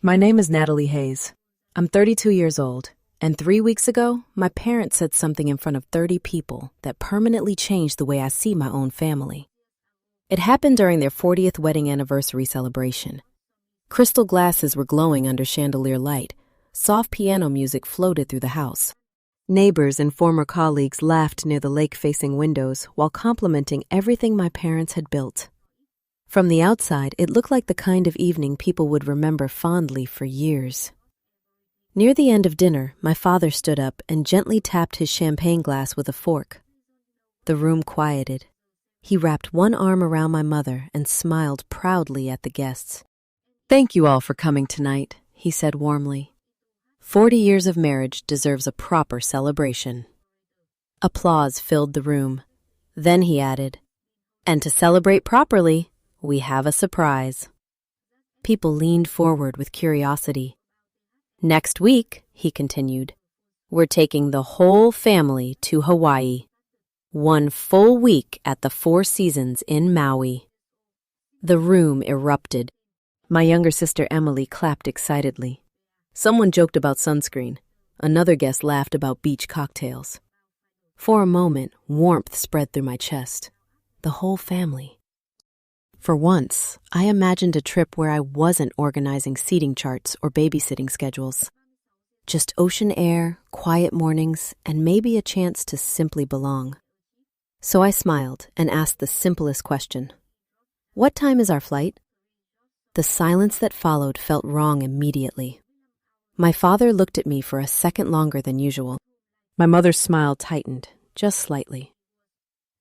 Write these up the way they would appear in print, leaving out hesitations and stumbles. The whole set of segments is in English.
My name is Natalie Hayes. I'm 32 years old, and 3 weeks ago, my parents said something in front of 30 people that permanently changed the way I see my own family. It happened during their 40th wedding anniversary celebration. Crystal glasses were glowing under chandelier light. Soft piano music floated through the house. Neighbors and former colleagues laughed near the lake-facing windows while complimenting everything my parents had built. From the outside, it looked like the kind of evening people would remember fondly for years. Near the end of dinner, my father stood up and gently tapped his champagne glass with a fork. The room quieted. He wrapped one arm around my mother and smiled proudly at the guests. "Thank you all for coming tonight," he said warmly. 40 years of marriage deserves a proper celebration. Applause filled the room. Then he added, "And to celebrate properly, we have a surprise." People leaned forward with curiosity. "Next week," he continued, "we're taking the whole family to Hawaii. 1 full week at the Four Seasons in Maui." The room erupted. My younger sister Emily clapped excitedly. Someone joked about sunscreen. Another guest laughed about beach cocktails. For a moment, warmth spread through my chest. The whole family. For once, I imagined a trip where I wasn't organizing seating charts or babysitting schedules. Just ocean air, quiet mornings, and maybe a chance to simply belong. So I smiled and asked the simplest question. "What time is our flight?" The silence that followed felt wrong immediately. My father looked at me for a second longer than usual. My mother's smile tightened, just slightly.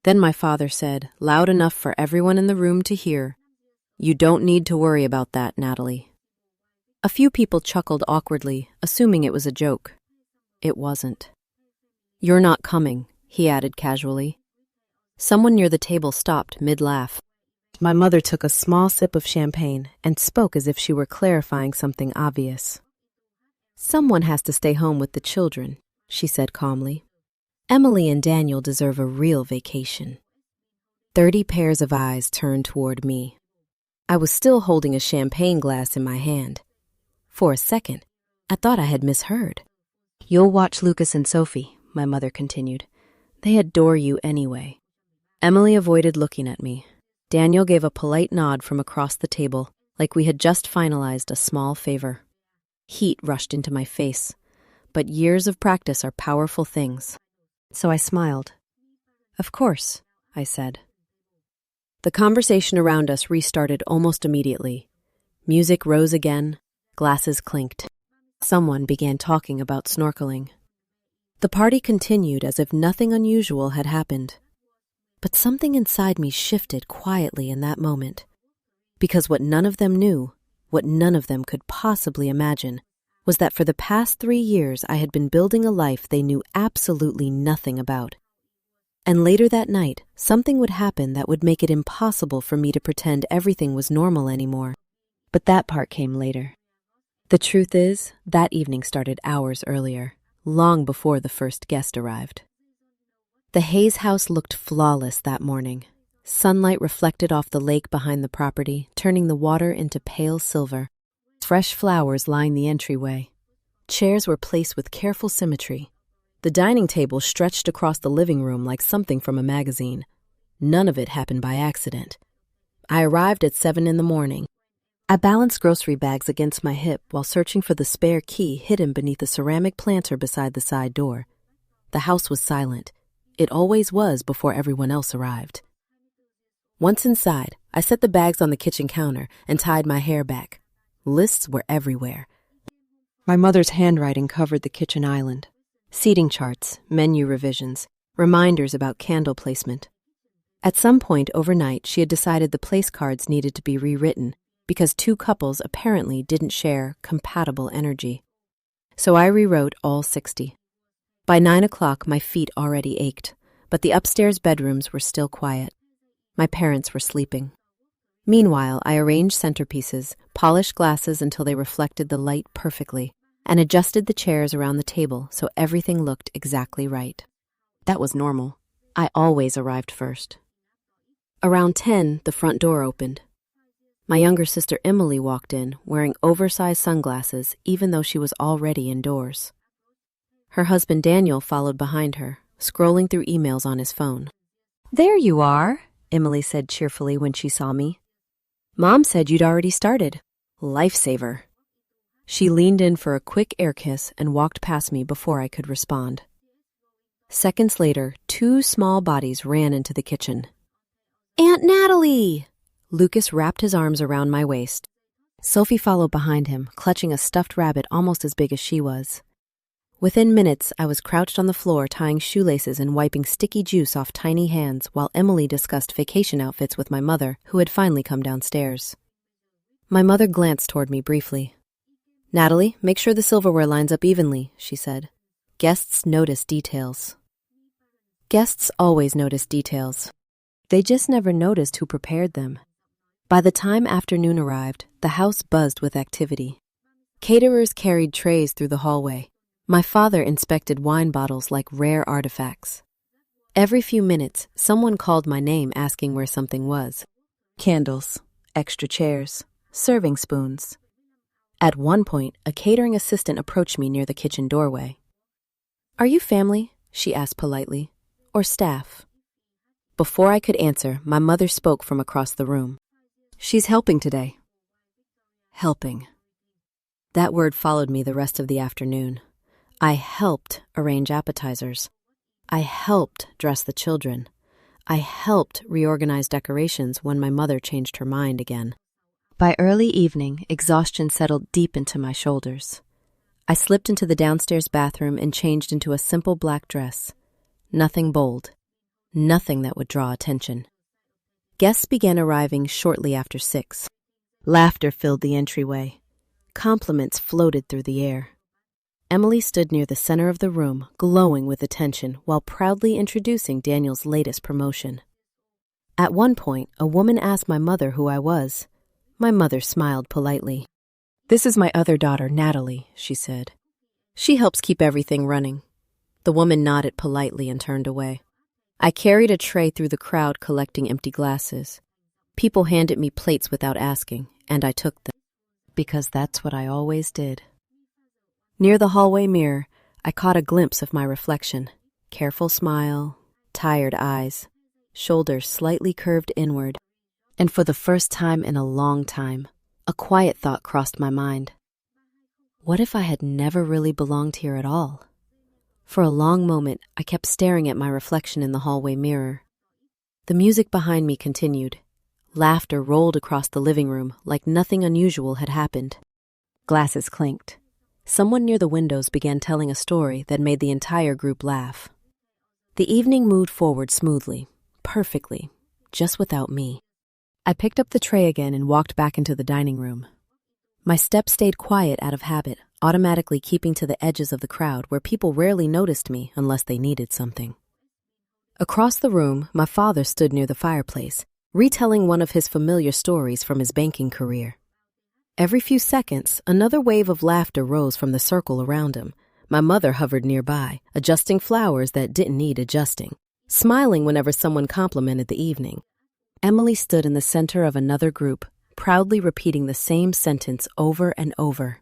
Then my father said, loud enough for everyone in the room to hear, "You don't need to worry about that, Natalie." A few people chuckled awkwardly, assuming it was a joke. It wasn't. "You're not coming," he added casually. Someone near the table stopped mid-laugh. My mother took a small sip of champagne and spoke as if she were clarifying something obvious. "Someone has to stay home with the children," she said calmly. "Emily and Daniel deserve a real vacation." 30 pairs of eyes turned toward me. I was still holding a champagne glass in my hand. For a second, I thought I had misheard. "You'll watch Lucas and Sophie," my mother continued. "They adore you anyway." Emily avoided looking at me. Daniel gave a polite nod from across the table, like we had just finalized a small favor. Heat rushed into my face, but years of practice are powerful things. So I smiled. "Of course," I said. The conversation around us restarted almost immediately. Music rose again, glasses clinked. Someone began talking about snorkeling. The party continued as if nothing unusual had happened. But something inside me shifted quietly in that moment. Because what none of them knew, what none of them could possibly imagine, was that for the past 3 years I had been building a life they knew absolutely nothing about. And later that night, something would happen that would make it impossible for me to pretend everything was normal anymore. But that part came later. The truth is, that evening started hours earlier, long before the first guest arrived. The Hayes house looked flawless that morning. Sunlight reflected off the lake behind the property, turning the water into pale silver. Fresh flowers lined the entryway. Chairs were placed with careful symmetry. The dining table stretched across the living room like something from a magazine. None of it happened by accident. I arrived at 7 in the morning. I balanced grocery bags against my hip while searching for the spare key hidden beneath a ceramic planter beside the side door. The house was silent. It always was before everyone else arrived. Once inside, I set the bags on the kitchen counter and tied my hair back. Lists were everywhere. My mother's handwriting covered the kitchen island. Seating charts, menu revisions, reminders about candle placement. At some point overnight, she had decided the place cards needed to be rewritten because 2 couples apparently didn't share compatible energy. So I rewrote all 60. By 9 o'clock, my feet already ached, but the upstairs bedrooms were still quiet. My parents were sleeping. Meanwhile, I arranged centerpieces, polished glasses until they reflected the light perfectly, and adjusted the chairs around the table so everything looked exactly right. That was normal. I always arrived first. Around 10, the front door opened. My younger sister Emily walked in, wearing oversized sunglasses even though she was already indoors. Her husband Daniel followed behind her, scrolling through emails on his phone. "There you are," Emily said cheerfully when she saw me. "Mom said you'd already started. Lifesaver." She leaned in for a quick air kiss and walked past me before I could respond. Seconds later, 2 small bodies ran into the kitchen. "Aunt Natalie!" Lucas wrapped his arms around my waist. Sophie followed behind him, clutching a stuffed rabbit almost as big as she was. Within minutes, I was crouched on the floor tying shoelaces and wiping sticky juice off tiny hands while Emily discussed vacation outfits with my mother, who had finally come downstairs. My mother glanced toward me briefly. "Natalie, make sure the silverware lines up evenly," she said. Guests notice details. Guests always notice details. They just never noticed who prepared them. By the time afternoon arrived, the house buzzed with activity. Caterers carried trays through the hallway. My father inspected wine bottles like rare artifacts. Every few minutes, someone called my name asking where something was. Candles, extra chairs, serving spoons. At one point, a catering assistant approached me near the kitchen doorway. "Are you family?" she asked politely. "Or staff?" Before I could answer, my mother spoke from across the room. "She's helping today." Helping. That word followed me the rest of the afternoon. I helped arrange appetizers. I helped dress the children. I helped reorganize decorations when my mother changed her mind again. By early evening, exhaustion settled deep into my shoulders. I slipped into the downstairs bathroom and changed into a simple black dress. Nothing bold. Nothing that would draw attention. Guests began arriving shortly after 6. Laughter filled the entryway. Compliments floated through the air. Emily stood near the center of the room, glowing with attention while proudly introducing Daniel's latest promotion. At one point, a woman asked my mother who I was. My mother smiled politely. "This is my other daughter, Natalie," she said. "She helps keep everything running." The woman nodded politely and turned away. I carried a tray through the crowd collecting empty glasses. People handed me plates without asking, and I took them, because that's what I always did. Near the hallway mirror, I caught a glimpse of my reflection. Careful smile, tired eyes, shoulders slightly curved inward. And for the first time in a long time, a quiet thought crossed my mind. What if I had never really belonged here at all? For a long moment, I kept staring at my reflection in the hallway mirror. The music behind me continued. Laughter rolled across the living room like nothing unusual had happened. Glasses clinked. Someone near the windows began telling a story that made the entire group laugh. The evening moved forward smoothly, perfectly, just without me. I picked up the tray again and walked back into the dining room. My steps stayed quiet out of habit, automatically keeping to the edges of the crowd where people rarely noticed me unless they needed something. Across the room, my father stood near the fireplace, retelling one of his familiar stories from his banking career. Every few seconds, another wave of laughter rose from the circle around him. My mother hovered nearby, adjusting flowers that didn't need adjusting, smiling whenever someone complimented the evening. Emily stood in the center of another group, proudly repeating the same sentence over and over.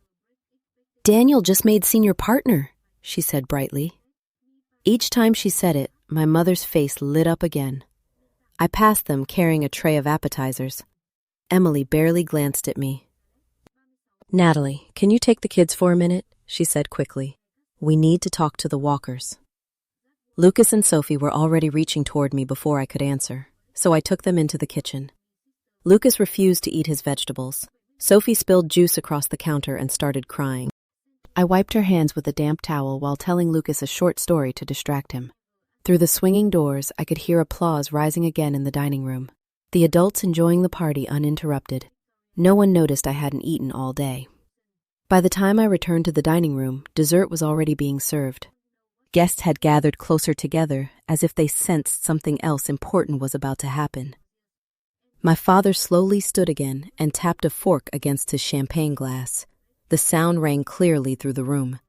"Daniel just made senior partner," she said brightly. Each time she said it, my mother's face lit up again. I passed them carrying a tray of appetizers. Emily barely glanced at me. "Natalie, can you take the kids for a minute?" she said quickly. "We need to talk to the Walkers." Lucas and Sophie were already reaching toward me before I could answer, so I took them into the kitchen. Lucas refused to eat his vegetables. Sophie spilled juice across the counter and started crying. I wiped her hands with a damp towel while telling Lucas a short story to distract him. Through the swinging doors, I could hear applause rising again in the dining room, the adults enjoying the party uninterrupted. No one noticed I hadn't eaten all day. By the time I returned to the dining room, dessert was already being served. Guests had gathered closer together as if they sensed something else important was about to happen. My father slowly stood again and tapped a fork against his champagne glass. The sound rang clearly through the room.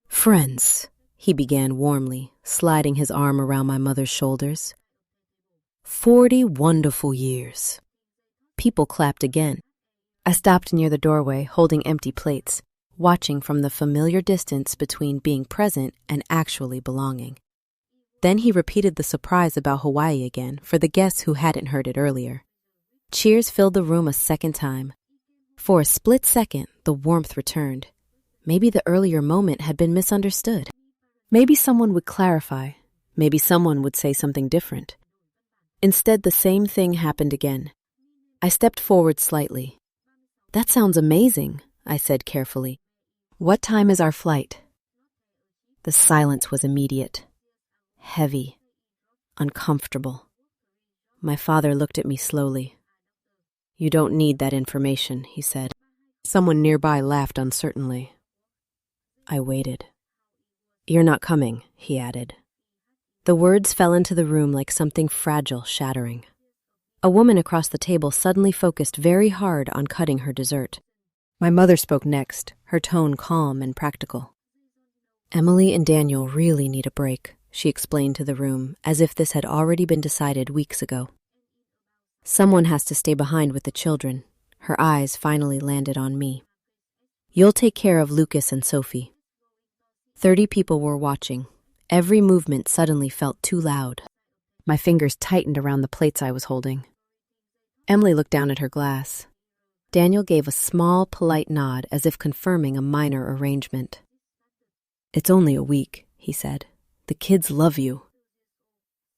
"Friends," he began warmly, sliding his arm around my mother's shoulders. 40 wonderful years. People clapped again. I stopped near the doorway, holding empty plates, watching from the familiar distance between being present and actually belonging. Then he repeated the surprise about Hawaii again for the guests who hadn't heard it earlier. Cheers filled the room a second time. For a split second, the warmth returned. Maybe the earlier moment had been misunderstood. Maybe someone would clarify. Maybe someone would say something different. Instead, the same thing happened again. I stepped forward slightly. "That sounds amazing," I said carefully. "What time is our flight?" The silence was immediate. Heavy. Uncomfortable. My father looked at me slowly. "You don't need that information," he said. Someone nearby laughed uncertainly. I waited. "You're not coming," he added. The words fell into the room like something fragile shattering. A woman across the table suddenly focused very hard on cutting her dessert. My mother spoke next, her tone calm and practical. "Emily and Daniel really need a break," she explained to the room, as if this had already been decided weeks ago. "Someone has to stay behind with the children." Her eyes finally landed on me. "You'll take care of Lucas and Sophie." 30 people were watching. Every movement suddenly felt too loud. My fingers tightened around the plates I was holding. Emily looked down at her glass. Daniel gave a small, polite nod as if confirming a minor arrangement. "It's only a week," he said. "The kids love you."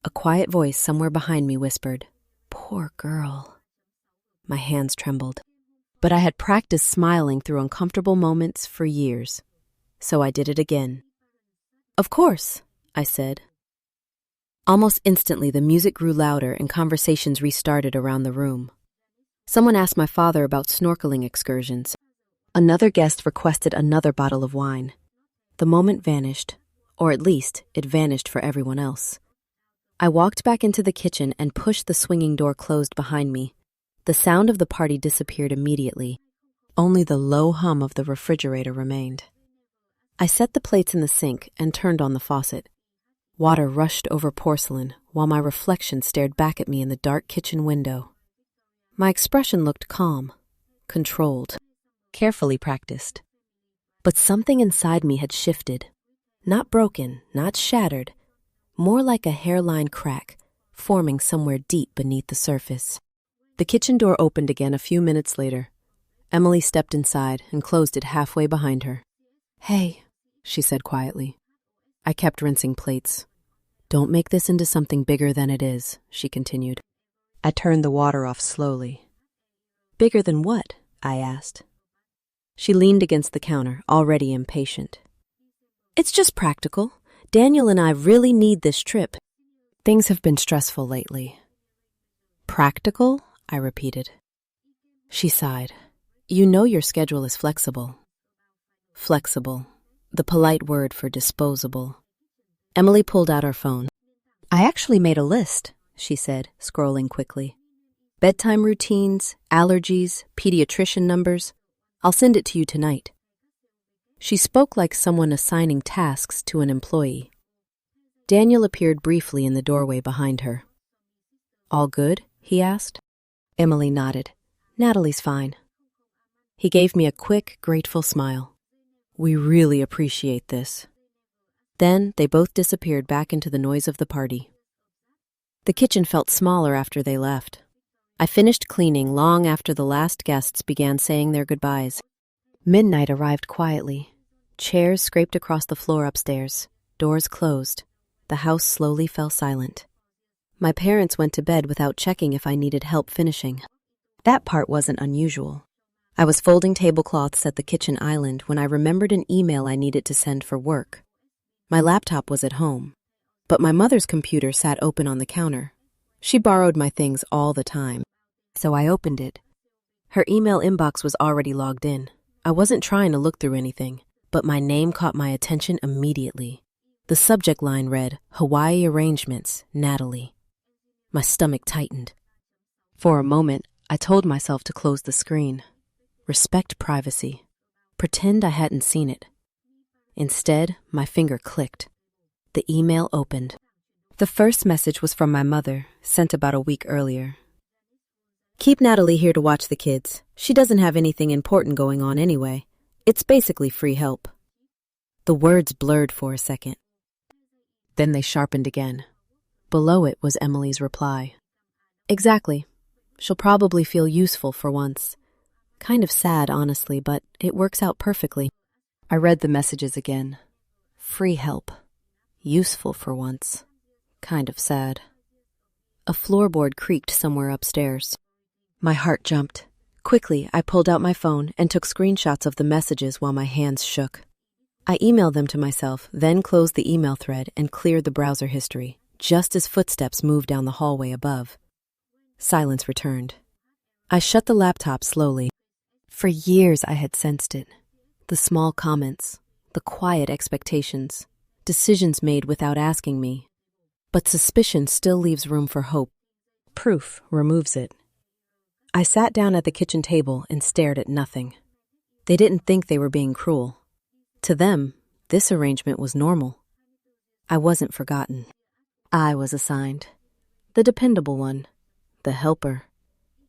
A quiet voice somewhere behind me whispered, "Poor girl." My hands trembled. But I had practiced smiling through uncomfortable moments for years. So I did it again. "Of course," I said. Almost instantly, the music grew louder and conversations restarted around the room. Someone asked my father about snorkeling excursions. Another guest requested another bottle of wine. The moment vanished, or at least it vanished for everyone else. I walked back into the kitchen and pushed the swinging door closed behind me. The sound of the party disappeared immediately. Only the low hum of the refrigerator remained. I set the plates in the sink and turned on the faucet. Water rushed over porcelain while my reflection stared back at me in the dark kitchen window. My expression looked calm, controlled, carefully practiced. But something inside me had shifted. Not broken, not shattered, more like a hairline crack forming somewhere deep beneath the surface. The kitchen door opened again a few minutes later. Emily stepped inside and closed it halfway behind her. "Hey," she said quietly. I kept rinsing plates. "Don't make this into something bigger than it is," she continued. I turned the water off slowly. "Bigger than what?" I asked. She leaned against the counter, already impatient. "It's just practical. Daniel and I really need this trip. Things have been stressful lately." "Practical?" I repeated. She sighed. "You know your schedule is flexible." Flexible, the polite word for disposable. Emily pulled out her phone. "I actually made a list," she said, scrolling quickly. "Bedtime routines, allergies, pediatrician numbers. I'll send it to you tonight." She spoke like someone assigning tasks to an employee. Daniel appeared briefly in the doorway behind her. "All good?" he asked. Emily nodded. "Natalie's fine." He gave me a quick, grateful smile. "We really appreciate this." Then they both disappeared back into the noise of the party. The kitchen felt smaller after they left. I finished cleaning long after the last guests began saying their goodbyes. Midnight arrived quietly. Chairs scraped across the floor upstairs. Doors closed. The house slowly fell silent. My parents went to bed without checking if I needed help finishing. That part wasn't unusual. I was folding tablecloths at the kitchen island when I remembered an email I needed to send for work. My laptop was at home, but my mother's computer sat open on the counter. She borrowed my things all the time, so I opened it. Her email inbox was already logged in. I wasn't trying to look through anything, but my name caught my attention immediately. The subject line read, "Hawaii Arrangements, Natalie." My stomach tightened. For a moment, I told myself to close the screen. Respect privacy. Pretend I hadn't seen it. Instead, my finger clicked. The email opened. The first message was from my mother, sent about a week earlier. Keep Natalie here to watch the kids. She doesn't have anything important going on anyway. It's basically free help. The words blurred for a second. Then they sharpened again. Below it was Emily's reply. Exactly. She'll probably feel useful for once. Kind of sad, honestly, but it works out perfectly. I read the messages again. Free help. Useful for once. Kind of sad. A floorboard creaked somewhere upstairs. My heart jumped. Quickly, I pulled out my phone and took screenshots of the messages while my hands shook. I emailed them to myself, then closed the email thread and cleared the browser history, just as footsteps moved down the hallway above. Silence returned. I shut the laptop slowly. For years I had sensed it. The small comments, the quiet expectations, decisions made without asking me. But suspicion still leaves room for hope. Proof removes it. I sat down at the kitchen table and stared at nothing. They didn't think they were being cruel. To them, this arrangement was normal. I wasn't forgotten. I was assigned. The dependable one. The helper.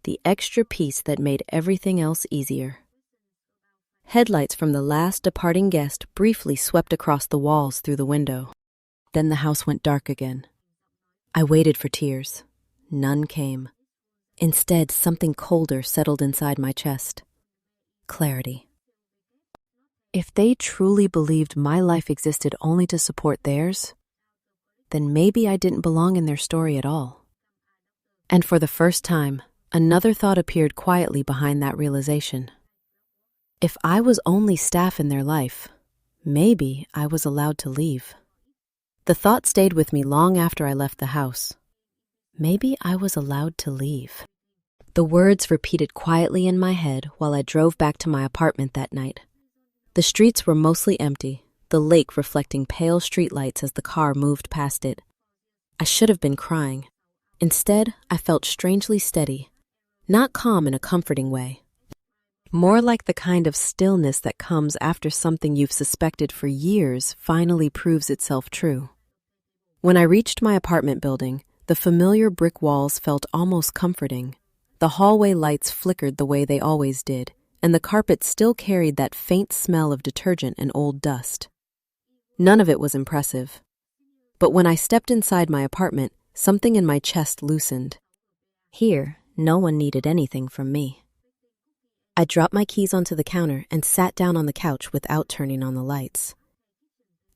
The extra piece that made everything else easier. Headlights from the last departing guest briefly swept across the walls through the window. Then the house went dark again. I waited for tears. None came. Instead, something colder settled inside my chest. Clarity. If they truly believed my life existed only to support theirs, then maybe I didn't belong in their story at all. And for the first time, another thought appeared quietly behind that realization. If I was only staff in their life, maybe I was allowed to leave. The thought stayed with me long after I left the house. Maybe I was allowed to leave. The words repeated quietly in my head while I drove back to my apartment that night. The streets were mostly empty, the lake reflecting pale streetlights as the car moved past it. I should have been crying. Instead, I felt strangely steady, not calm in a comforting way. More like the kind of stillness that comes after something you've suspected for years finally proves itself true. When I reached my apartment building, the familiar brick walls felt almost comforting. The hallway lights flickered the way they always did, and the carpet still carried that faint smell of detergent and old dust. None of it was impressive. But when I stepped inside my apartment, something in my chest loosened. Here, no one needed anything from me. I dropped my keys onto the counter and sat down on the couch without turning on the lights.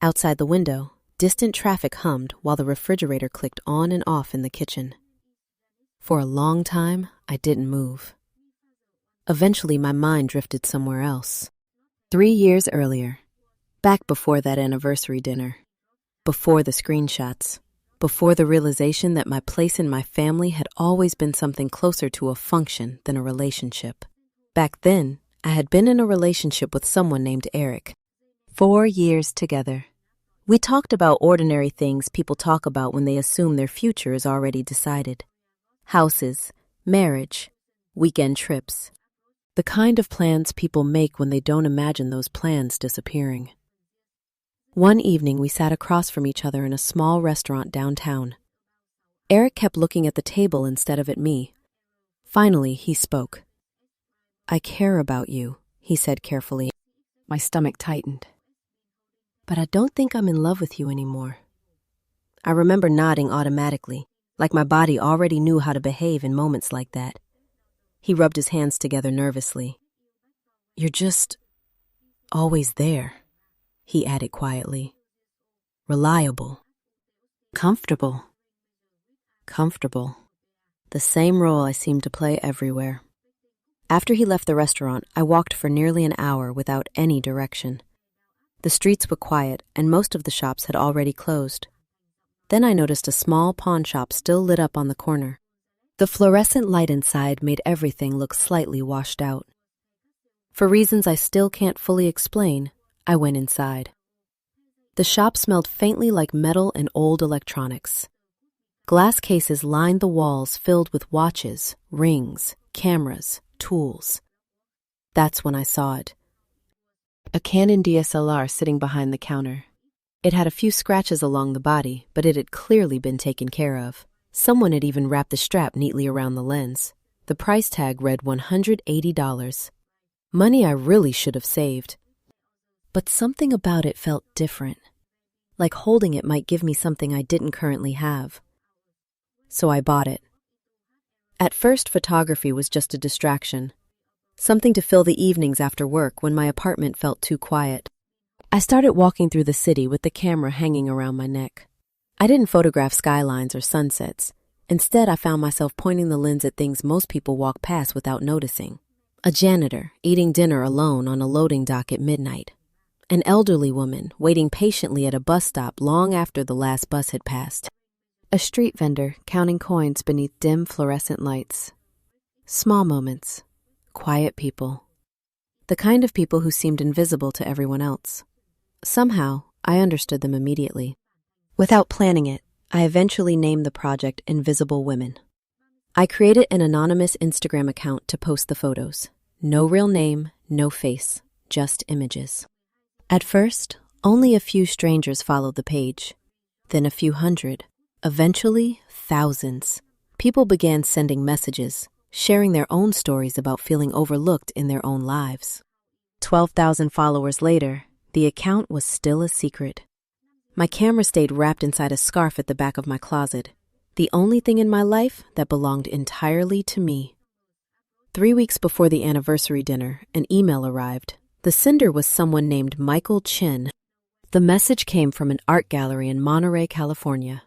Outside the window, distant traffic hummed while the refrigerator clicked on and off in the kitchen. For a long time, I didn't move. Eventually, my mind drifted somewhere else. 3 years earlier, back before that anniversary dinner, before the screenshots, before the realization that my place in my family had always been something closer to a function than a relationship. Back then, I had been in a relationship with someone named Eric. 4 years together. We talked about ordinary things people talk about when they assume their future is already decided. Houses, marriage, weekend trips. The kind of plans people make when they don't imagine those plans disappearing. One evening, we sat across from each other in a small restaurant downtown. Eric kept looking at the table instead of at me. Finally, he spoke. "I care about you," he said carefully. My stomach tightened. "But I don't think I'm in love with you anymore." I remember nodding automatically, like my body already knew how to behave in moments like that. He rubbed his hands together nervously. "You're just always there," he added quietly. "Reliable. Comfortable. Comfortable. The same role I seemed to play everywhere." After he left the restaurant, I walked for nearly an hour without any direction. The streets were quiet, and most of the shops had already closed. Then I noticed a small pawn shop still lit up on the corner. The fluorescent light inside made everything look slightly washed out. For reasons I still can't fully explain, I went inside. The shop smelled faintly like metal and old electronics. Glass cases lined the walls filled with watches, rings, cameras, tools. That's when I saw it. A Canon DSLR sitting behind the counter. It had a few scratches along the body, but it had clearly been taken care of. Someone had even wrapped the strap neatly around the lens. The price tag read $180. Money I really should have saved. But something about it felt different, like holding it might give me something I didn't currently have. So I bought it. At first, photography was just a distraction, something to fill the evenings after work when my apartment felt too quiet. I started walking through the city with the camera hanging around my neck. I didn't photograph skylines or sunsets. Instead, I found myself pointing the lens at things most people walk past without noticing. A janitor eating dinner alone on a loading dock at midnight. An elderly woman waiting patiently at a bus stop long after the last bus had passed. A street vendor counting coins beneath dim fluorescent lights. Small moments. Quiet people. The kind of people who seemed invisible to everyone else. Somehow, I understood them immediately. Without planning it, I eventually named the project Invisible Women. I created an anonymous Instagram account to post the photos. No real name, no face, just images. At first, only a few strangers followed the page. Then a few hundred. Eventually, thousands. People began sending messages, sharing their own stories about feeling overlooked in their own lives. 12,000 followers later, the account was still a secret. My camera stayed wrapped inside a scarf at the back of my closet, the only thing in my life that belonged entirely to me. 3 weeks before the anniversary dinner, an email arrived. The sender was someone named Michael Chin. The message came from an art gallery in Monterey, California.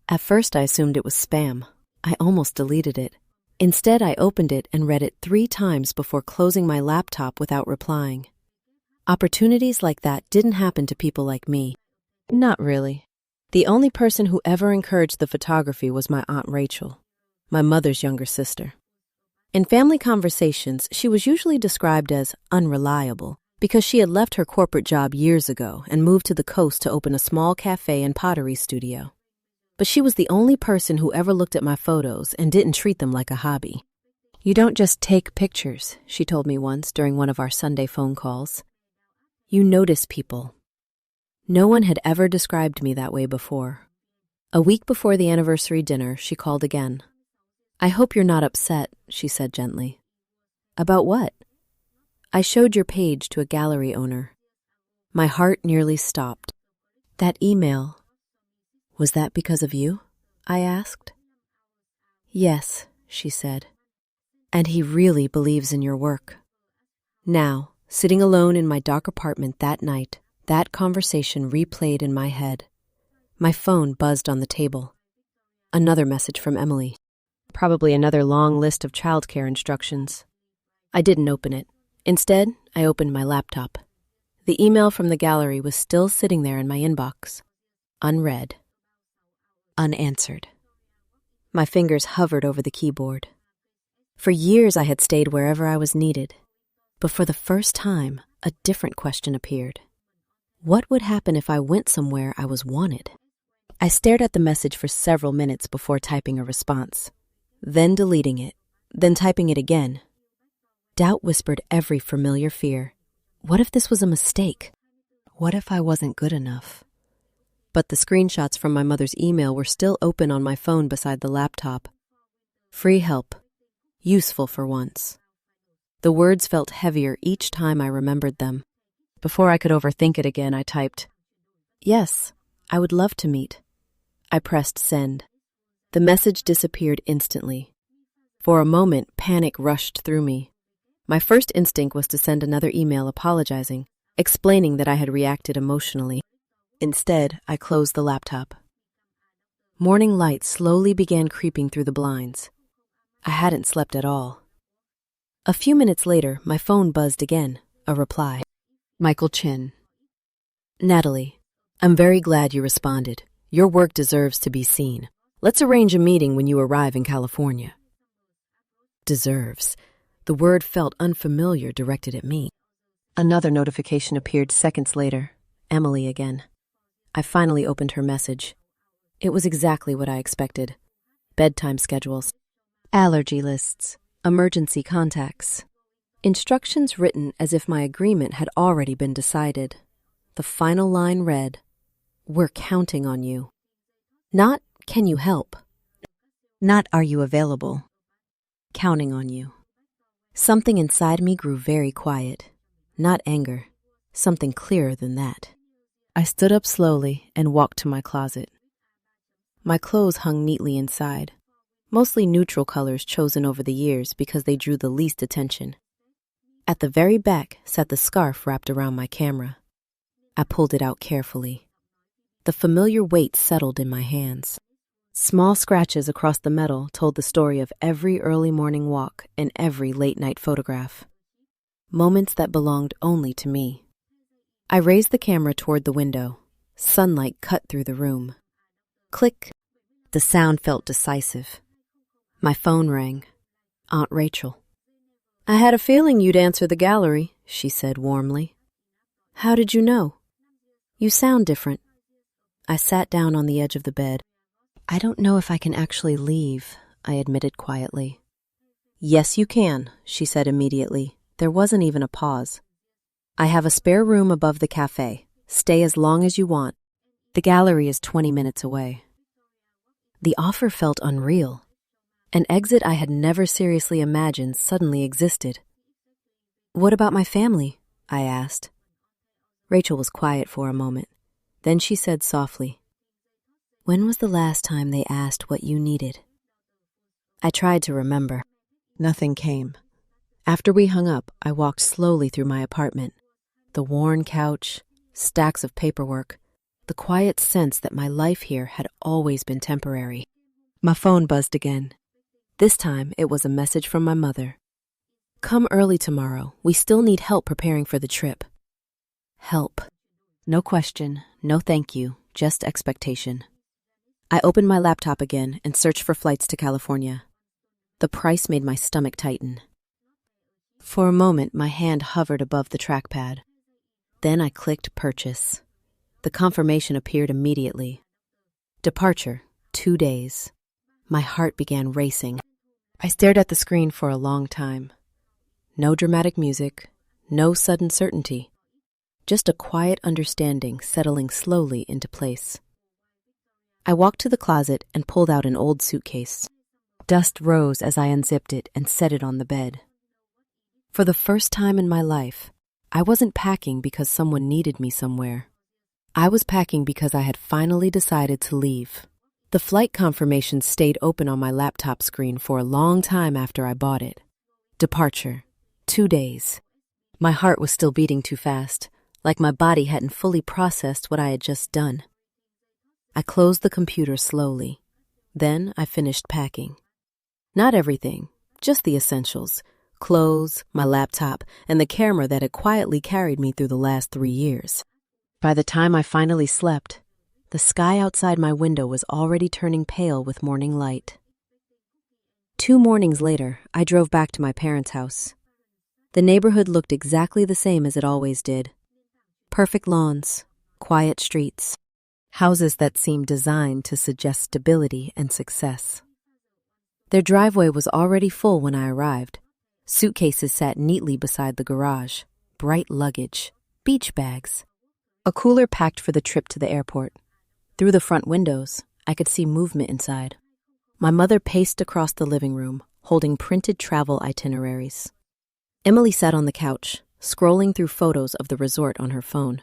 At first, I assumed it was spam. I almost deleted it. Instead, I opened it and read it 3 times before closing my laptop without replying. Opportunities like that didn't happen to people like me. Not really. The only person who ever encouraged the photography was my Aunt Rachel, my mother's younger sister. In family conversations, she was usually described as unreliable because she had left her corporate job years ago and moved to the coast to open a small cafe and pottery studio. But she was the only person who ever looked at my photos and didn't treat them like a hobby. "You don't just take pictures," she told me once during one of our Sunday phone calls. "You notice people." No one had ever described me that way before. A week before the anniversary dinner, she called again. "I hope you're not upset," she said gently. "About what?" "I showed your page to a gallery owner." My heart nearly stopped. "That email, was that because of you?" I asked. "Yes," she said. "And he really believes in your work." Now, sitting alone in my dark apartment that night, that conversation replayed in my head. My phone buzzed on the table. Another message from Emily. Probably another long list of childcare instructions. I didn't open it. Instead, I opened my laptop. The email from the gallery was still sitting there in my inbox. Unread. Unanswered. My fingers hovered over the keyboard. For years I had stayed wherever I was needed. But for the first time, a different question appeared. What would happen if I went somewhere I was wanted? I stared at the message for several minutes before typing a response, then deleting it, then typing it again. Doubt whispered every familiar fear. What if this was a mistake? What if I wasn't good enough? But the screenshots from my mother's email were still open on my phone beside the laptop. Free help. Useful for once. The words felt heavier each time I remembered them. Before I could overthink it again, I typed, "Yes, I would love to meet." I pressed send. The message disappeared instantly. For a moment, panic rushed through me. My first instinct was to send another email apologizing, explaining that I had reacted emotionally. Instead, I closed the laptop. Morning light slowly began creeping through the blinds. I hadn't slept at all. A few minutes later, my phone buzzed again, a reply. Michael Chin. "Natalie, I'm very glad you responded. Your work deserves to be seen. Let's arrange a meeting when you arrive in California." Deserves. The word felt unfamiliar directed at me. Another notification appeared seconds later. Emily again. I finally opened her message. It was exactly what I expected. Bedtime schedules. Allergy lists. Emergency contacts. Instructions written as if my agreement had already been decided. The final line read, "We're counting on you." Not, "Can you help?" Not, "Are you available?" counting on you. Something inside me grew very quiet. Not anger, something clearer than that. I stood up slowly and walked to my closet. My clothes hung neatly inside, mostly neutral colors chosen over the years because they drew the least attention. At the very back sat the scarf wrapped around my camera. I pulled it out carefully. The familiar weight settled in my hands. Small scratches across the metal told the story of every early morning walk and every late-night photograph. Moments that belonged only to me. I raised the camera toward the window. Sunlight cut through the room. Click. The sound felt decisive. My phone rang. Aunt Rachel. "I had a feeling you'd answer the gallery," she said warmly. "How did you know? You sound different." I sat down on the edge of the bed. "I don't know if I can actually leave," I admitted quietly. "Yes, you can," she said immediately. There wasn't even a pause. "I have a spare room above the cafe. Stay as long as you want. The gallery is 20 minutes away." The offer felt unreal. An exit I had never seriously imagined suddenly existed. "What about my family?" I asked. Rachel was quiet for a moment. Then she said softly, "When was the last time they asked what you needed?" I tried to remember. Nothing came. After we hung up, I walked slowly through my apartment. The worn couch, stacks of paperwork, the quiet sense that my life here had always been temporary. My phone buzzed again. This time, it was a message from my mother. "Come early tomorrow. We still need help preparing for the trip." Help. No question, no thank you, just expectation. I opened my laptop again and searched for flights to California. The price made my stomach tighten. For a moment, my hand hovered above the trackpad. Then I clicked purchase. The confirmation appeared immediately. Departure, 2 days. My heart began racing. I stared at the screen for a long time. No dramatic music, no sudden certainty. Just a quiet understanding settling slowly into place. I walked to the closet and pulled out an old suitcase. Dust rose as I unzipped it and set it on the bed. For the first time in my life, I wasn't packing because someone needed me somewhere. I was packing because I had finally decided to leave. The flight confirmation stayed open on my laptop screen for a long time after I bought it. Departure, 2 days. My heart was still beating too fast, like my body hadn't fully processed what I had just done. I closed the computer slowly. Then I finished packing. Not everything, just the essentials. Clothes, my laptop, and the camera that had quietly carried me through the last 3 years. By the time I finally slept, the sky outside my window was already turning pale with morning light. 2 mornings later, I drove back to my parents' house. The neighborhood looked exactly the same as it always did. Perfect lawns, quiet streets, houses that seemed designed to suggest stability and success. Their driveway was already full when I arrived. Suitcases sat neatly beside the garage, bright luggage, beach bags. A cooler packed for the trip to the airport. Through the front windows, I could see movement inside. My mother paced across the living room, holding printed travel itineraries. Emily sat on the couch, scrolling through photos of the resort on her phone.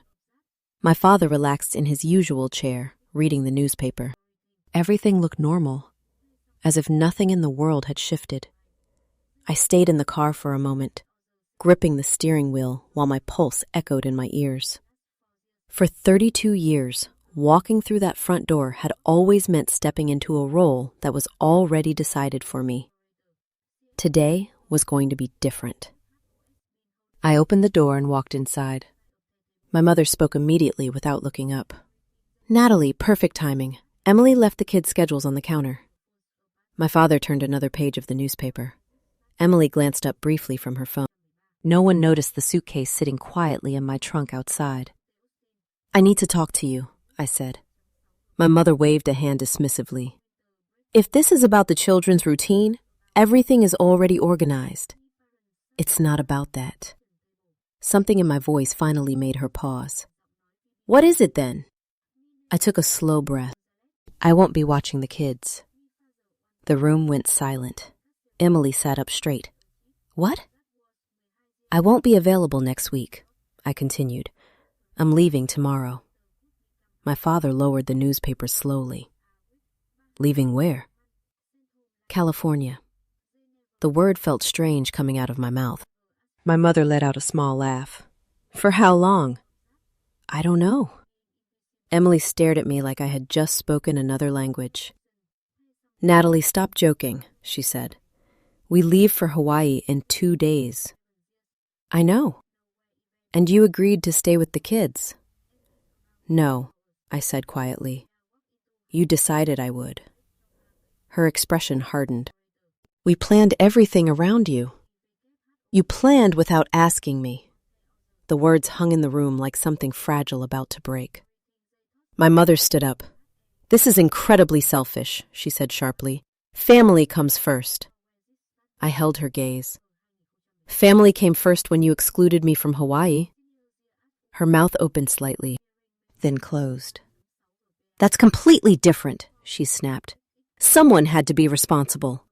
My father relaxed in his usual chair, reading the newspaper. Everything looked normal, as if nothing in the world had shifted. I stayed in the car for a moment, gripping the steering wheel while my pulse echoed in my ears. For 32 years, walking through that front door had always meant stepping into a role that was already decided for me. Today was going to be different. I opened the door and walked inside. My mother spoke immediately without looking up. "Natalie, perfect timing. Emily left the kids' schedules on the counter." My father turned another page of the newspaper. Emily glanced up briefly from her phone. No one noticed the suitcase sitting quietly in my trunk outside. "I need to talk to you," I said. My mother waved a hand dismissively. "If this is about the children's routine, everything is already organized." "It's not about that." Something in my voice finally made her pause. "What is it then?" I took a slow breath. "I won't be watching the kids." The room went silent. Emily sat up straight. What? I won't be available next week, I continued. I'm leaving tomorrow. My father lowered the newspaper slowly. Leaving where? California. The word felt strange coming out of my mouth. My mother let out a small laugh. For how long? I don't know. Emily stared at me like I had just spoken another language. Natalie, stop joking, she said. We leave for Hawaii in 2 days. I know. And you agreed to stay with the kids. No, I said quietly. You decided I would. Her expression hardened. We planned everything around you. You planned without asking me. The words hung in the room like something fragile about to break. My mother stood up. This is incredibly selfish, she said sharply. Family comes first. I held her gaze. Family came first when you excluded me from Hawaii. Her mouth opened slightly, then closed. That's completely different, she snapped. Someone had to be responsible.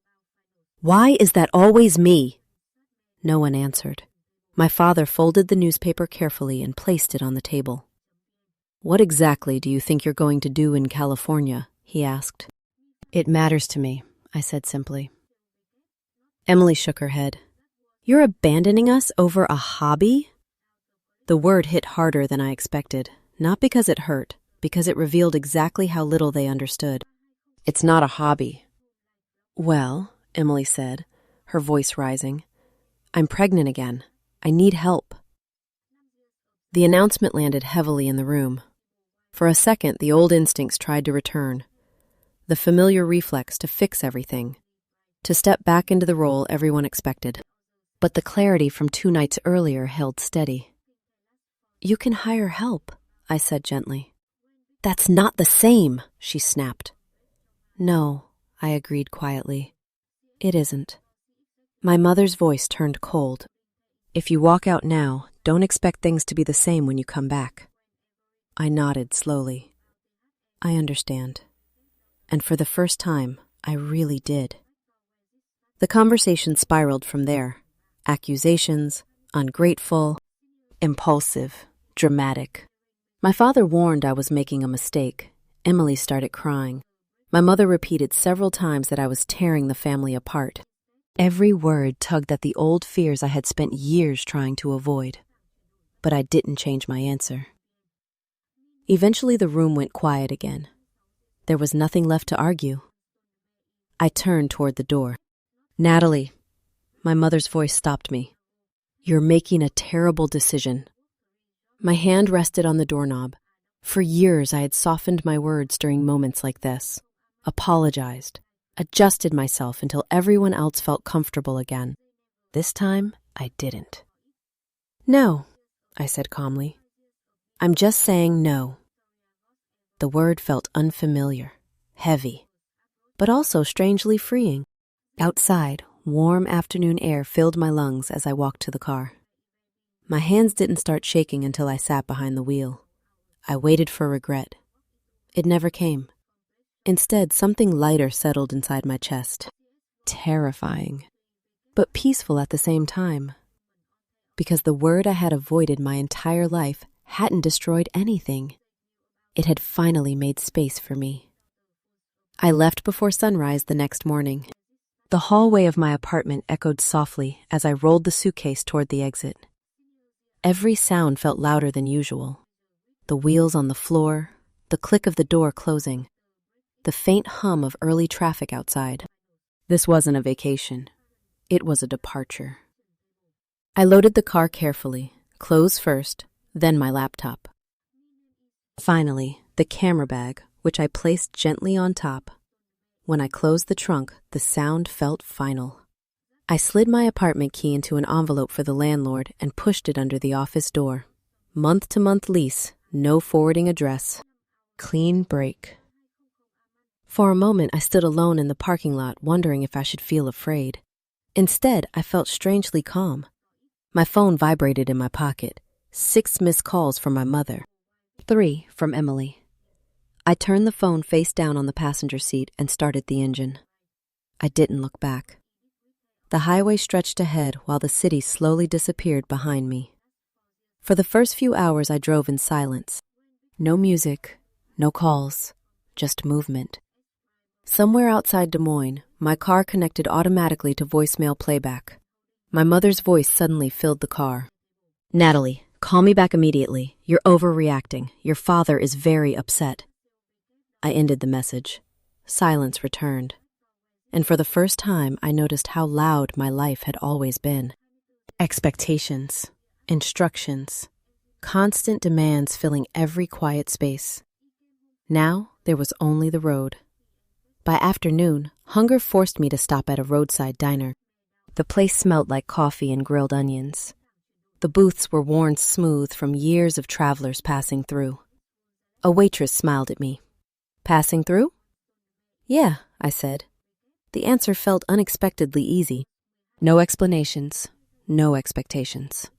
Why is that always me? No one answered. My father folded the newspaper carefully and placed it on the table. What exactly do you think you're going to do in California? He asked. It matters to me, I said simply. Emily shook her head. You're abandoning us over a hobby? The word hit harder than I expected, not because it hurt, because it revealed exactly how little they understood. It's not a hobby. Well, Emily said, her voice rising, I'm pregnant again. I need help. The announcement landed heavily in the room. For a second, the old instincts tried to return. The familiar reflex to fix everything, to step back into the role everyone expected. But the clarity from 2 nights earlier held steady. You can hire help, I said gently. That's not the same, she snapped. No, I agreed quietly. It isn't. My mother's voice turned cold. If you walk out now, don't expect things to be the same when you come back. I nodded slowly. I understand. And for the first time, I really did. The conversation spiraled from there. Accusations, ungrateful, impulsive, dramatic. My father warned I was making a mistake. Emily started crying. My mother repeated several times that I was tearing the family apart. Every word tugged at the old fears I had spent years trying to avoid. But I didn't change my answer. Eventually the room went quiet again. There was nothing left to argue. I turned toward the door. Natalie, my mother's voice stopped me. You're making a terrible decision. My hand rested on the doorknob. For years I had softened my words during moments like this, apologized, adjusted myself until everyone else felt comfortable again. This time, I didn't. No, I said calmly. I'm just saying no. The word felt unfamiliar, heavy, but also strangely freeing. Outside, warm afternoon air filled my lungs as I walked to the car. My hands didn't start shaking until I sat behind the wheel. I waited for regret. It never came. Instead, something lighter settled inside my chest. Terrifying, but peaceful at the same time. Because the word I had avoided my entire life hadn't destroyed anything. It had finally made space for me. I left before sunrise the next morning. The hallway of my apartment echoed softly as I rolled the suitcase toward the exit. Every sound felt louder than usual. The wheels on the floor, the click of the door closing, the faint hum of early traffic outside. This wasn't a vacation. It was a departure. I loaded the car carefully, clothes first, then my laptop. Finally, the camera bag, which I placed gently on top. When I closed the trunk, the sound felt final. I slid my apartment key into an envelope for the landlord and pushed it under the office door. Month-to-month lease, no forwarding address. Clean break. For a moment, I stood alone in the parking lot, wondering if I should feel afraid. Instead, I felt strangely calm. My phone vibrated in my pocket. 6 missed calls from my mother. 3 from Emily. I turned the phone face down on the passenger seat and started the engine. I didn't look back. The highway stretched ahead while the city slowly disappeared behind me. For the first few hours, I drove in silence. No music, no calls, just movement. Somewhere outside Des Moines, my car connected automatically to voicemail playback. My mother's voice suddenly filled the car. "Natalie, call me back immediately. You're overreacting. Your father is very upset." I ended the message. Silence returned. And for the first time, I noticed how loud my life had always been. Expectations, instructions, constant demands filling every quiet space. Now there was only the road. By afternoon, hunger forced me to stop at a roadside diner. The place smelled like coffee and grilled onions. The booths were worn smooth from years of travelers passing through. A waitress smiled at me. "Passing through?" "Yeah," I said. The answer felt unexpectedly easy. No explanations, no expectations.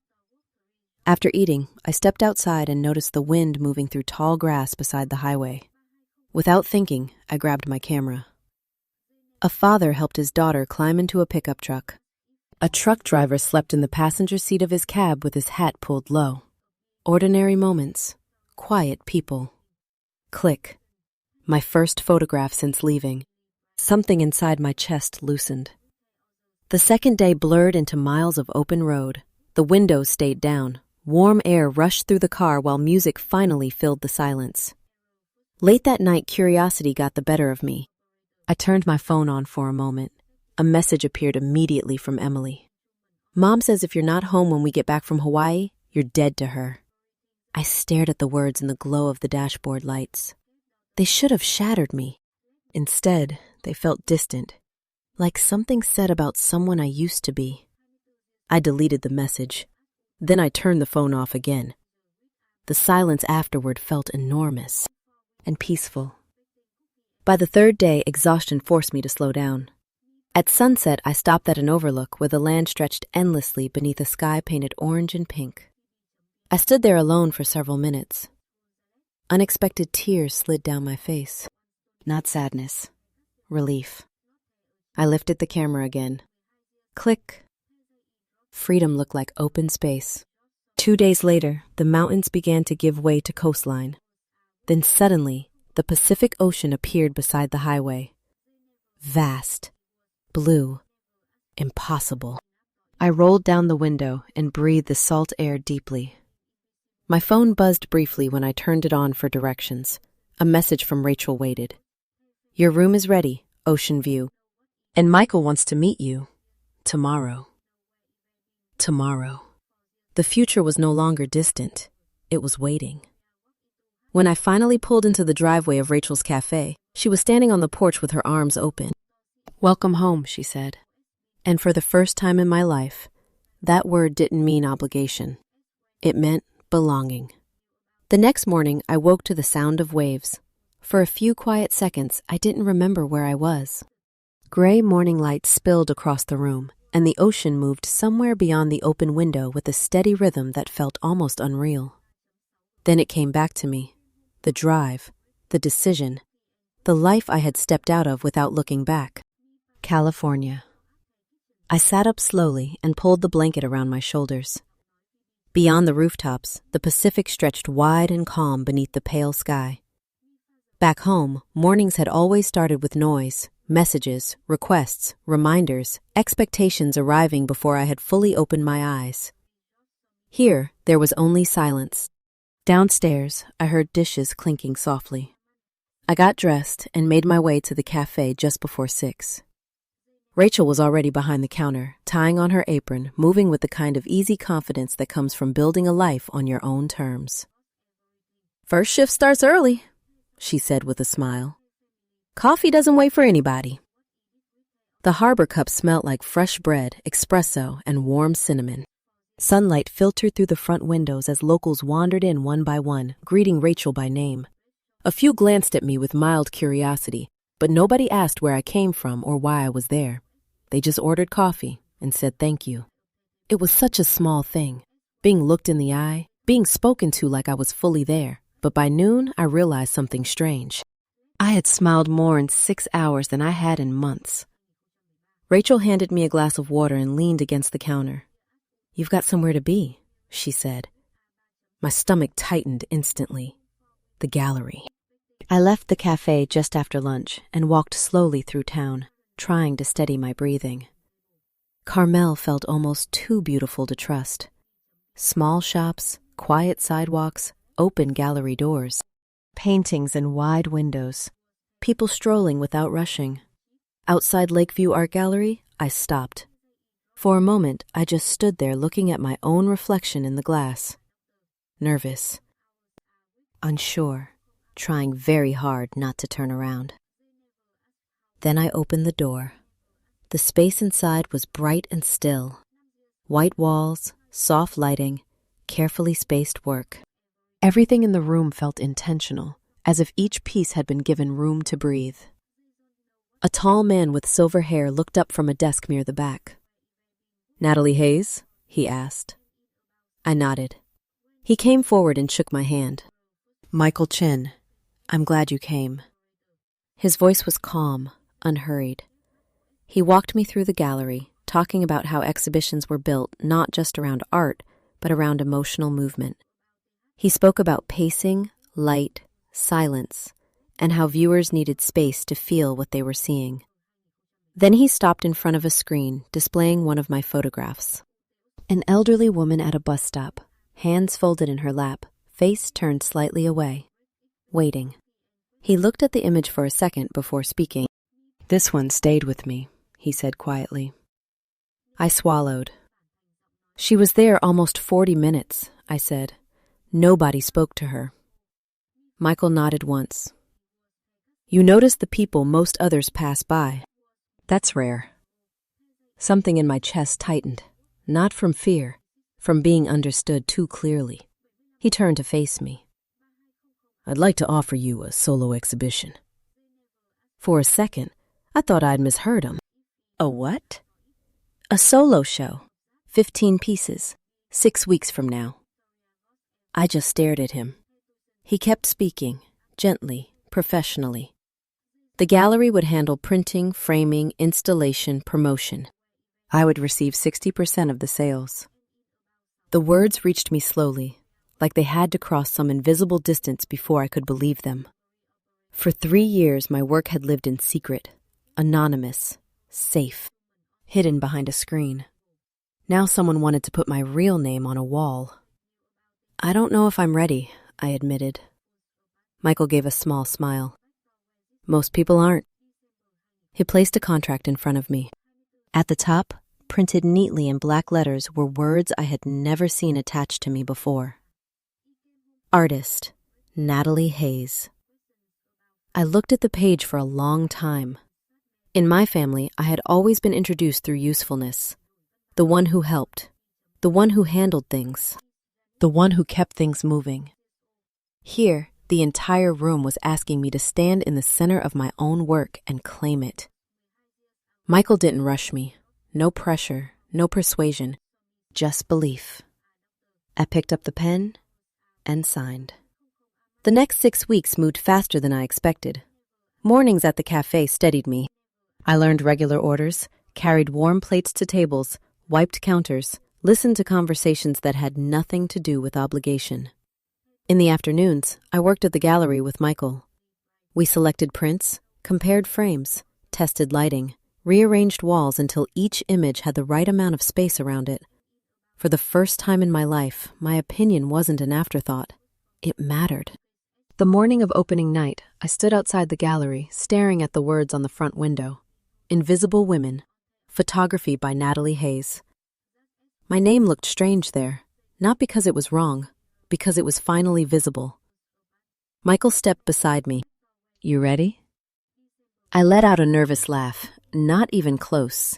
After eating, I stepped outside and noticed the wind moving through tall grass beside the highway. Without thinking, I grabbed my camera. A father helped his daughter climb into a pickup truck. A truck driver slept in the passenger seat of his cab with his hat pulled low. Ordinary moments, quiet people. Click. My first photograph since leaving. Something inside my chest loosened. The second day blurred into miles of open road. The windows stayed down. Warm air rushed through the car while music finally filled the silence. Late that night, curiosity got the better of me. I turned my phone on for a moment. A message appeared immediately from Emily. "Mom says if you're not home when we get back from Hawaii, you're dead to her." I stared at the words in the glow of the dashboard lights. They should have shattered me. Instead, they felt distant, like something said about someone I used to be. I deleted the message. Then I turned the phone off again. The silence afterward felt enormous and peaceful. By the third day, exhaustion forced me to slow down. At sunset, I stopped at an overlook where the land stretched endlessly beneath a sky painted orange and pink. I stood there alone for several minutes. Unexpected tears slid down my face. Not sadness, relief. I lifted the camera again. Click. Freedom looked like open space. 2 days later, the mountains began to give way to coastline. Then suddenly, the Pacific Ocean appeared beside the highway. Vast, blue, impossible. I rolled down the window and breathed the salt air deeply. My phone buzzed briefly when I turned it on for directions. A message from Rachel waited. "Your room is ready, ocean view. And Michael wants to meet you. Tomorrow." Tomorrow. The future was no longer distant. It was waiting. When I finally pulled into the driveway of Rachel's cafe, she was standing on the porch with her arms open. "Welcome home," she said. And for the first time in my life, that word didn't mean obligation. It meant belonging. The next morning, I woke to the sound of waves. For a few quiet seconds, I didn't remember where I was. Gray morning light spilled across the room, and the ocean moved somewhere beyond the open window with a steady rhythm that felt almost unreal. Then it came back to me. The drive, the decision, the life I had stepped out of without looking back. California. I sat up slowly and pulled the blanket around my shoulders. Beyond the rooftops, the Pacific stretched wide and calm beneath the pale sky. Back home, mornings had always started with noise, messages, requests, reminders, expectations arriving before I had fully opened my eyes. Here, there was only silence. Downstairs, I heard dishes clinking softly. I got dressed and made my way to the cafe just before 6. Rachel was already behind the counter, tying on her apron, moving with the kind of easy confidence that comes from building a life on your own terms. "First shift starts early," she said with a smile. "Coffee doesn't wait for anybody." The harbor cup smelled like fresh bread, espresso, and warm cinnamon. Sunlight filtered through the front windows as locals wandered in one by one, greeting Rachel by name. A few glanced at me with mild curiosity, but nobody asked where I came from or why I was there. They just ordered coffee and said thank you. It was such a small thing, being looked in the eye, being spoken to like I was fully there, but by noon I realized something strange. I had smiled more in 6 hours than I had in months. Rachel handed me a glass of water and leaned against the counter. "You've got somewhere to be," she said. My stomach tightened instantly. The gallery. I left the cafe just after lunch and walked slowly through town, trying to steady my breathing. Carmel felt almost too beautiful to trust. Small shops, quiet sidewalks, open gallery doors, paintings and wide windows, people strolling without rushing. Outside Lakeview Art Gallery, I stopped. For a moment, I just stood there looking at my own reflection in the glass. Nervous, unsure, trying very hard not to turn around. Then I opened the door. The space inside was bright and still. White walls, soft lighting, carefully spaced work. Everything in the room felt intentional, as if each piece had been given room to breathe. A tall man with silver hair looked up from a desk near the back. "Natalie Hayes?" he asked. I nodded. He came forward and shook my hand. "Michael Chin, I'm glad you came." His voice was calm, unhurried. He walked me through the gallery, talking about how exhibitions were built not just around art, but around emotional movement. He spoke about pacing, light, silence, and how viewers needed space to feel what they were seeing. Then he stopped in front of a screen displaying one of my photographs. An elderly woman at a bus stop, hands folded in her lap, face turned slightly away, waiting. He looked at the image for a second before speaking. "This one stayed with me," he said quietly. I swallowed. "She was there almost 40 minutes, I said. Nobody spoke to her. Michael nodded once. "You notice the people most others pass by. That's rare." Something in my chest tightened, not from fear, from being understood too clearly. He turned to face me. "I'd like to offer you a solo exhibition." For a second, I thought I'd misheard him. "A what?" "A solo show. 15 pieces. 6 weeks from now." I just stared at him. He kept speaking, gently, professionally. The gallery would handle printing, framing, installation, promotion. I would receive 60% of the sales. The words reached me slowly, like they had to cross some invisible distance before I could believe them. For 3 years, my work had lived in secret, anonymous, safe, hidden behind a screen. Now someone wanted to put my real name on a wall. "I don't know if I'm ready," I admitted. Michael gave a small smile. "Most people aren't." He placed a contract in front of me. At the top, printed neatly in black letters, were words I had never seen attached to me before. Artist, Natalie Hayes. I looked at the page for a long time. In my family, I had always been introduced through usefulness. The one who helped. The one who handled things. The one who kept things moving. Here, the entire room was asking me to stand in the center of my own work and claim it. Michael didn't rush me. No pressure, no persuasion, just belief. I picked up the pen and signed. The next 6 weeks moved faster than I expected. Mornings at the cafe steadied me. I learned regular orders, carried warm plates to tables, wiped counters, listened to conversations that had nothing to do with obligation. In the afternoons, I worked at the gallery with Michael. We selected prints, compared frames, tested lighting, rearranged walls until each image had the right amount of space around it. For the first time in my life, my opinion wasn't an afterthought. It mattered. The morning of opening night, I stood outside the gallery, staring at the words on the front window. Invisible Women, photography by Natalie Hayes. My name looked strange there, not because it was wrong, because it was finally visible. Michael stepped beside me. "You ready?" I let out a nervous laugh, not even close.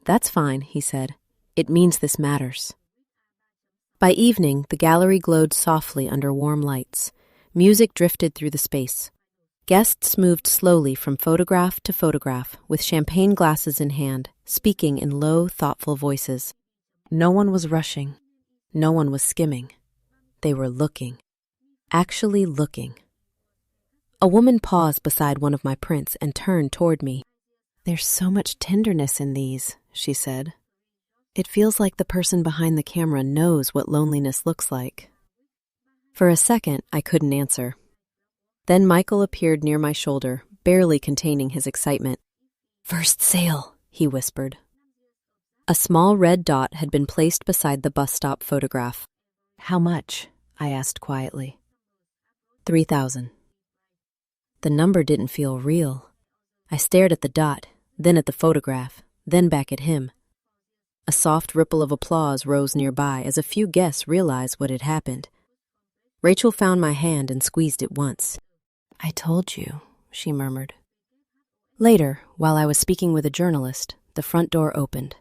"That's fine," he said. "It means this matters." By evening, the gallery glowed softly under warm lights. Music drifted through the space. Guests moved slowly from photograph to photograph, with champagne glasses in hand, speaking in low, thoughtful voices. No one was rushing. No one was skimming. They were looking. Actually looking. A woman paused beside one of my prints and turned toward me. "There's so much tenderness in these," she said. "It feels like the person behind the camera knows what loneliness looks like." For a second, I couldn't answer. Then Michael appeared near my shoulder, barely containing his excitement. "First sale," he whispered. A small red dot had been placed beside the bus stop photograph. "How much?" I asked quietly. 3,000. The number didn't feel real. I stared at the dot, then at the photograph, then back at him. A soft ripple of applause rose nearby as a few guests realized what had happened. Rachel found my hand and squeezed it once. "I told you," she murmured. Later, while I was speaking with a journalist, the front door opened.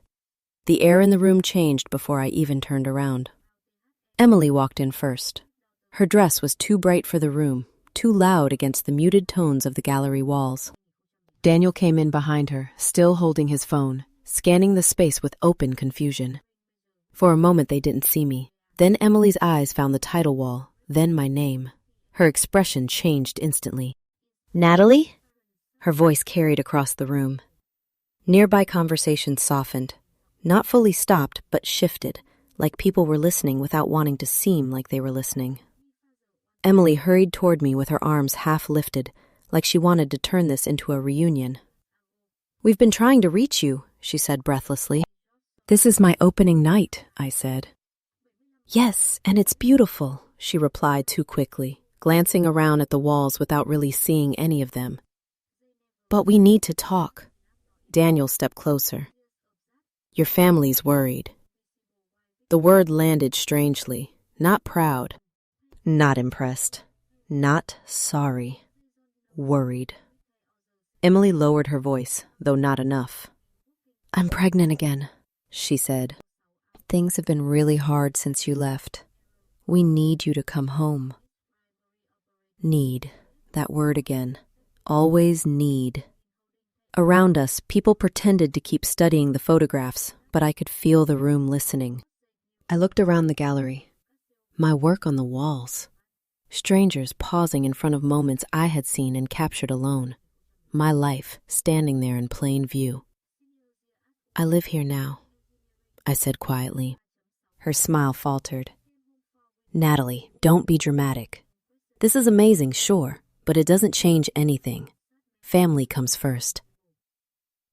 The air in the room changed before I even turned around. Emily walked in first. Her dress was too bright for the room, too loud against the muted tones of the gallery walls. Daniel came in behind her, still holding his phone, scanning the space with open confusion. For a moment they didn't see me. Then Emily's eyes found the title wall, then my name. Her expression changed instantly. "Natalie?" Her voice carried across the room. Nearby conversations softened. Not fully stopped, but shifted, like people were listening without wanting to seem like they were listening. Emily hurried toward me with her arms half lifted, like she wanted to turn this into a reunion. "We've been trying to reach you," she said breathlessly. "This is my opening night," I said. "Yes, and it's beautiful," she replied too quickly, glancing around at the walls without really seeing any of them. "But we need to talk." Daniel stepped closer. "Your family's worried." The word landed strangely, not proud, not impressed, not sorry, worried. Emily lowered her voice, though not enough. "I'm pregnant again," she said. "Things have been really hard since you left. We need you to come home." Need, that word again. Always need. Around us, people pretended to keep studying the photographs, but I could feel the room listening. I looked around the gallery. My work on the walls. Strangers pausing in front of moments I had seen and captured alone. My life standing there in plain view. "I live here now," I said quietly. Her smile faltered. "Natalie, don't be dramatic. This is amazing, sure, but it doesn't change anything. Family comes first."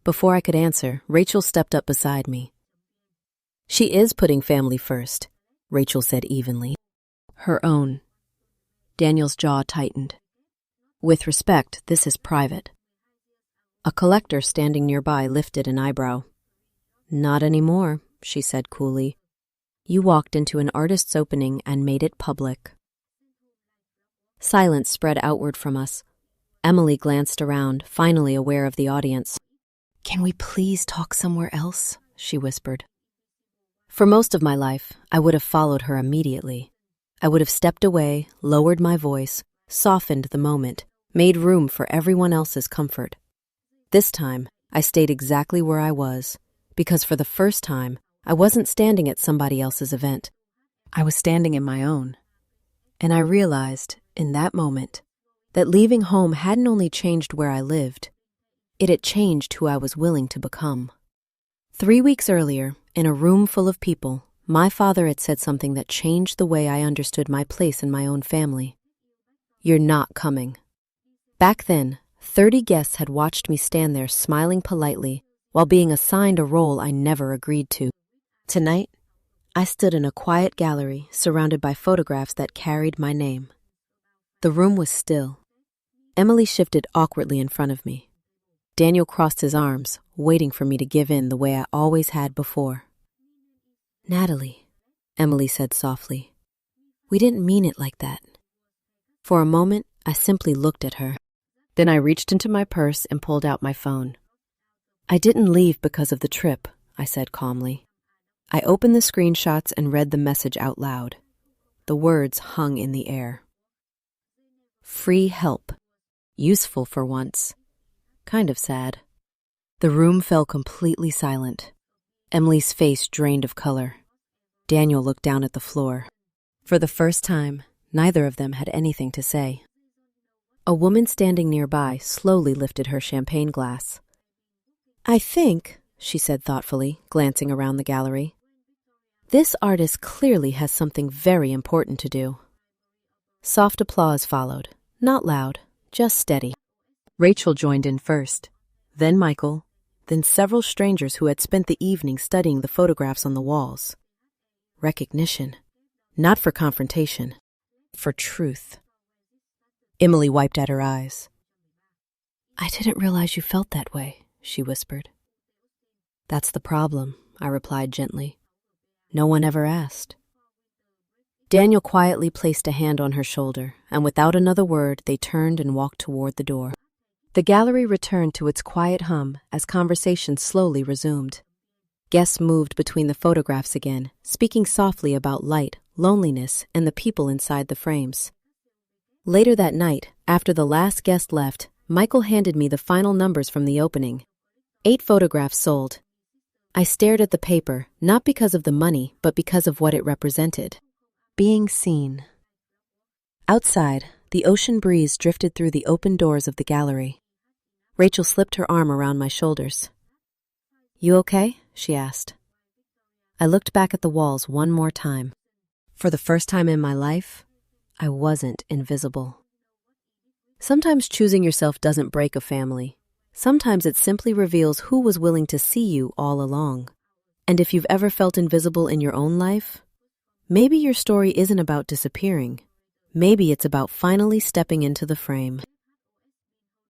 Before I could answer, Rachel stepped up beside me. "She is putting family first," Rachel said evenly. "Her own." Daniel's jaw tightened. "With respect, this is private." A collector standing nearby lifted an eyebrow. "Not anymore," she said coolly. "You walked into an artist's opening and made it public." Silence spread outward from us. Emily glanced around, finally aware of the audience. "Can we please talk somewhere else?" she whispered. For most of my life, I would have followed her immediately. I would have stepped away, lowered my voice, softened the moment, made room for everyone else's comfort. This time, I stayed exactly where I was, because for the first time, I wasn't standing at somebody else's event. I was standing in my own. And I realized, in that moment, that leaving home hadn't only changed where I lived, it had changed who I was willing to become. 3 weeks earlier, in a room full of people, my father had said something that changed the way I understood my place in my own family. "You're not coming." Back then, 30 guests had watched me stand there smiling politely while being assigned a role I never agreed to. Tonight, I stood in a quiet gallery surrounded by photographs that carried my name. The room was still. Emily shifted awkwardly in front of me. Daniel crossed his arms, waiting for me to give in the way I always had before. "Natalie," Emily said softly, "we didn't mean it like that." For a moment, I simply looked at her. Then I reached into my purse and pulled out my phone. "I didn't leave because of the trip," I said calmly. I opened the screenshots and read the message out loud. The words hung in the air. Free help. Useful for once. Kind of sad. The room fell completely silent. Emily's face drained of color. Daniel looked down at the floor. For the first time, neither of them had anything to say. A woman standing nearby slowly lifted her champagne glass. I think, she said thoughtfully, glancing around the gallery, this artist clearly has something very important to do. Soft applause followed, not loud, just steady. Rachel joined in first, then Michael, then several strangers who had spent the evening studying the photographs on the walls. Recognition, not for confrontation, for truth. Emily wiped at her eyes. I didn't realize you felt that way, she whispered. That's the problem, I replied gently. No one ever asked. Daniel quietly placed a hand on her shoulder, and without another word, they turned and walked toward the door. The gallery returned to its quiet hum as conversation slowly resumed. Guests moved between the photographs again, speaking softly about light, loneliness, and the people inside the frames. Later that night, after the last guest left, Michael handed me the final numbers from the opening. 8 photographs sold. I stared at the paper, not because of the money, but because of what it represented. Being seen. Outside, the ocean breeze drifted through the open doors of the gallery. Rachel slipped her arm around my shoulders. You okay? She asked. I looked back at the walls one more time. For the first time in my life, I wasn't invisible. Sometimes choosing yourself doesn't break a family. Sometimes it simply reveals who was willing to see you all along. And if you've ever felt invisible in your own life, maybe your story isn't about disappearing. Maybe it's about finally stepping into the frame.